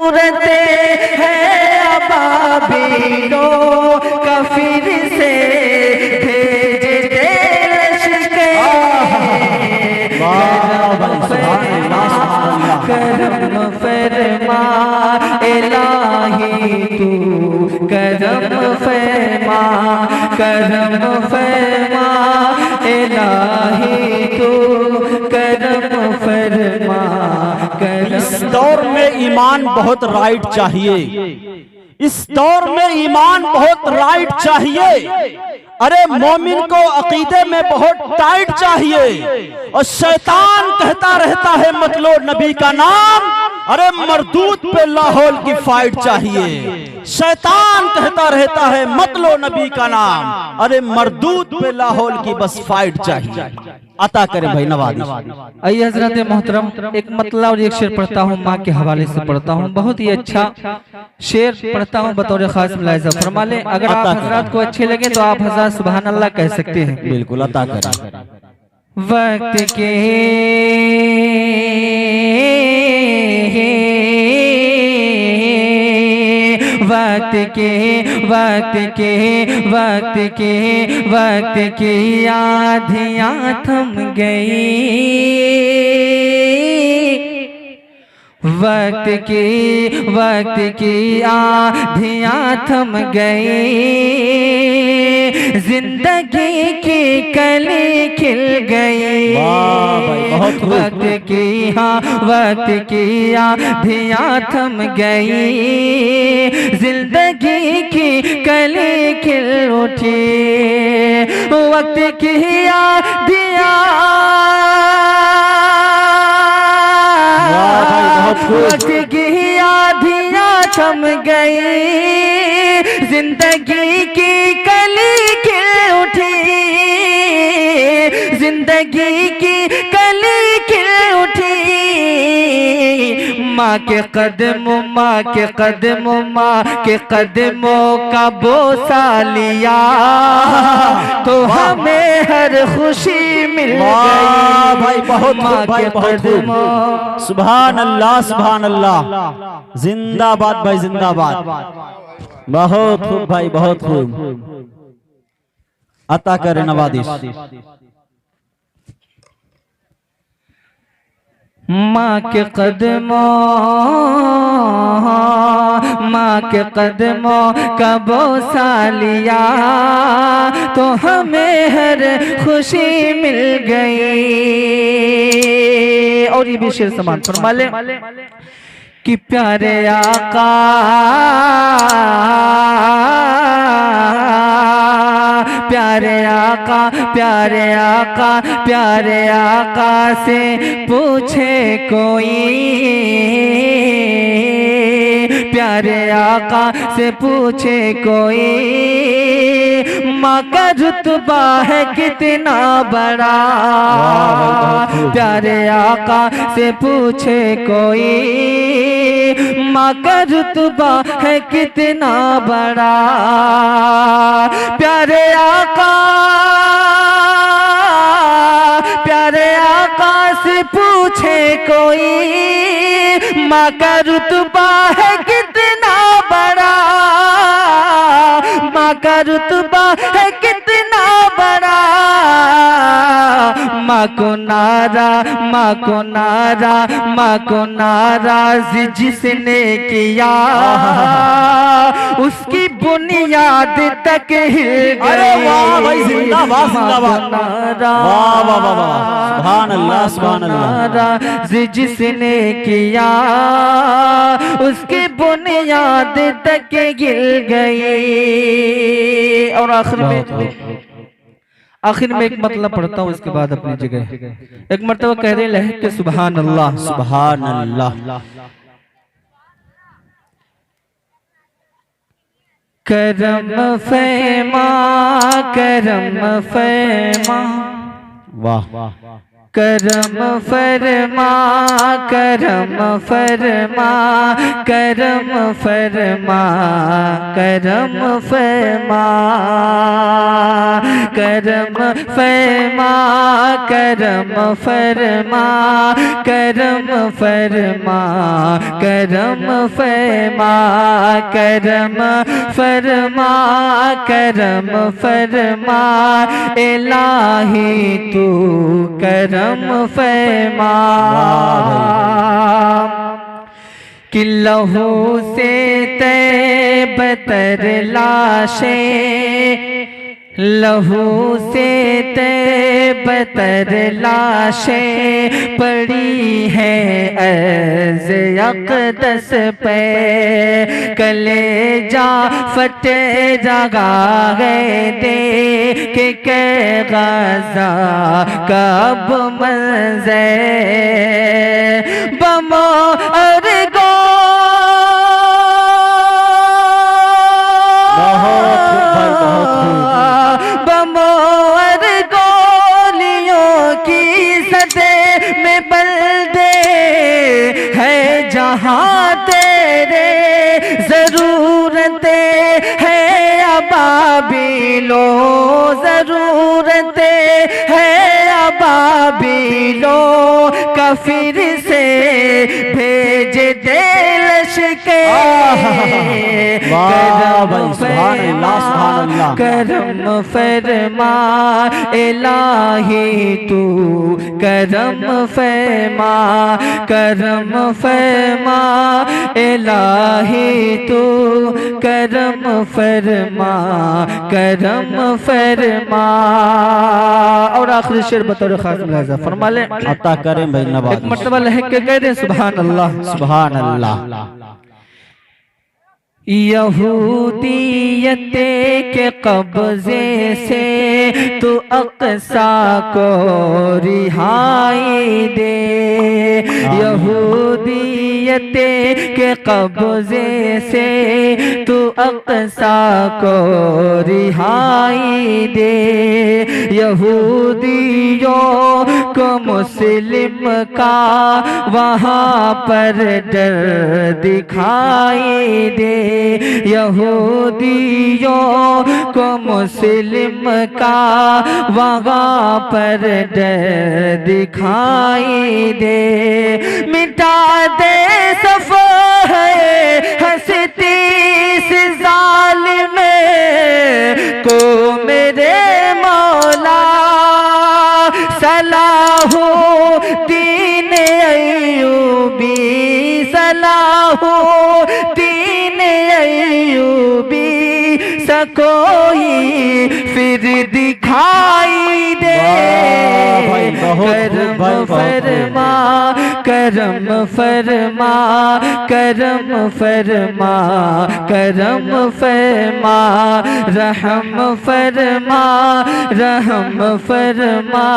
सूरत है अबाबीलो का फिर से भेज दे लश्कर। करम फरमा इलाही तू करम फरमा, करम फरमा इलाही तू करम फरमा। इस दौर में ईमान बहुत राइट चाहिए, इस दौर में ईमान बहुत राइट चाहिए। अरे मोमिन को अकीदे में बहुत टाइट चाहिए। और शैतान कहता रहता है मत लो नबी का नाम, अरे मरदूद पे लाहौल की फाइट चाहिए। शैतान कहता रहता है मत लो नबी का नाम, अरे मरदूद पे लाहौल की बस फाइट चाहिए। अता करे भाई नवाज़। आइए हजरत मोहतरम, एक मतला और एक शेर पढ़ता हूँ, माँ के हवाले से पढ़ता हूँ। बहुत ही अच्छा शेर पढ़ता हूँ बतौर खास मुलाहिज़ा फरमा लें। अगर आप हजरात को अच्छे लगे तो आप हजरत सुभान अल्लाह कह सकते हैं। बिल्कुल अता करें। वक्त के वक्त के वक्त के वक्त के वक्त की आधियाँ थम गई, वक्त की आधियाँ थम गई, जिंदगी की कली खिल गई। वक्त की वक्त की आधियाँ थम गई, जिंदगी की कली खिल उठी। वक्त की आधियाँ वक्त की आधियाँ थम गई, जिंदगी की कली खिल उठी, जिंदगी की कली खिल उठी। माँ के कदमों माँ के कदमों माँ के कदमों का बोसा लिया तो हमें हर खुशी मिल गई। भाई बहुत माँ के कदमों। सुभान अल्लाह सुभान अल्लाह, जिंदाबाद भाई जिंदाबाद। बहुत खूब भाई बहुत खूब। अता करे नवाज़िश। माँ के कदमों माँ के कदमों का बोसा लिया तो हमें हर खुशी मिल गई। और ये भी शेर समान फरमा ले कि प्यारे आका प्यारे आका प्यारे आका प्यारे आका से पूछे कोई, प्यारे आका से पूछे कोई, माँ का रुतबा है कितना बड़ा। प्यारे आका से पूछे कोई, माँ का रुतबा है कितना बड़ा। प्यारे आका से पूछे कोई, माँ का रुतबा है कितना बड़ा, माँ का रुतबा है कितना बड़ा। माँ को नारा माँ को नारा माँ को नाराज जिसने किया उसकी बुनियाद तक हिल गई। अरे वाह भाई जिंदाबाद जिंदाबाद। वाह वाह वाह वाह, सुभान अल्लाह सुभान अल्लाह। जिसने किया उसकी बुनियाद तक गिर गई। और आखिर में एक मतलब पढ़ता हूँ, इसके बाद अपनी जगह। एक मर्तबा कह रहे लहक के सुभान अल्लाह सुभान अल्लाह। करम फरमा करम फरमा। वाह करम फरमा करम फरमा करम फरमा करम फरमा करम फरमा करम फरमा करम फरमा करम फरमा करम फरमा करम फरमा इलाही तू करम फरमा कि लहू से तैबतर लाशें लहू से तैबतर लाशें पड़ी है अर्ज़ अक़दस पे कलेजा फटे जगा गए दे के गाज़ा कब मंज़र बमो अरगो जहाँ तेरे ज़रूरतें है अबाबिलो ज़रूरतें है अबाबिलो का फिर से भेज दे लश्के करम फरमा इलाही तू करम फरमा करम फरमा इलाही तू करम फरमा करम फरमा। और आखिरी शेर बतौर खास मुलाहिज़ा फरमा ले अता करें भाई नवाज। एक मर्तबा लहक के कह दे सुभान अल्लाह सुभान अल्लाह। यहूदियत के कब्जे से तू अक़सा को रिहाई दे यहूदियत के कब्जे से तू अक़सा को रिहाई दे यहूदियों को मुस्लिम का वहाँ पर डर दिखाई दे यहूदियों को मुस्लिम का वहाँ पर डर दिखाई दे मिटा दे सफ़र हंसती से ज़ालिम को मेरे मौला सलाहुद्दीन अय्यूबी सलाहुद्दीन अय्यूबी सकोई फिर दिखाई दे करम फरमा करम फरमा करम फरमा करम फरमा रहम फरमा रहम फरमा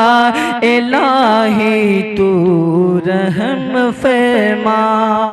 इलाही तू रहम फरमा।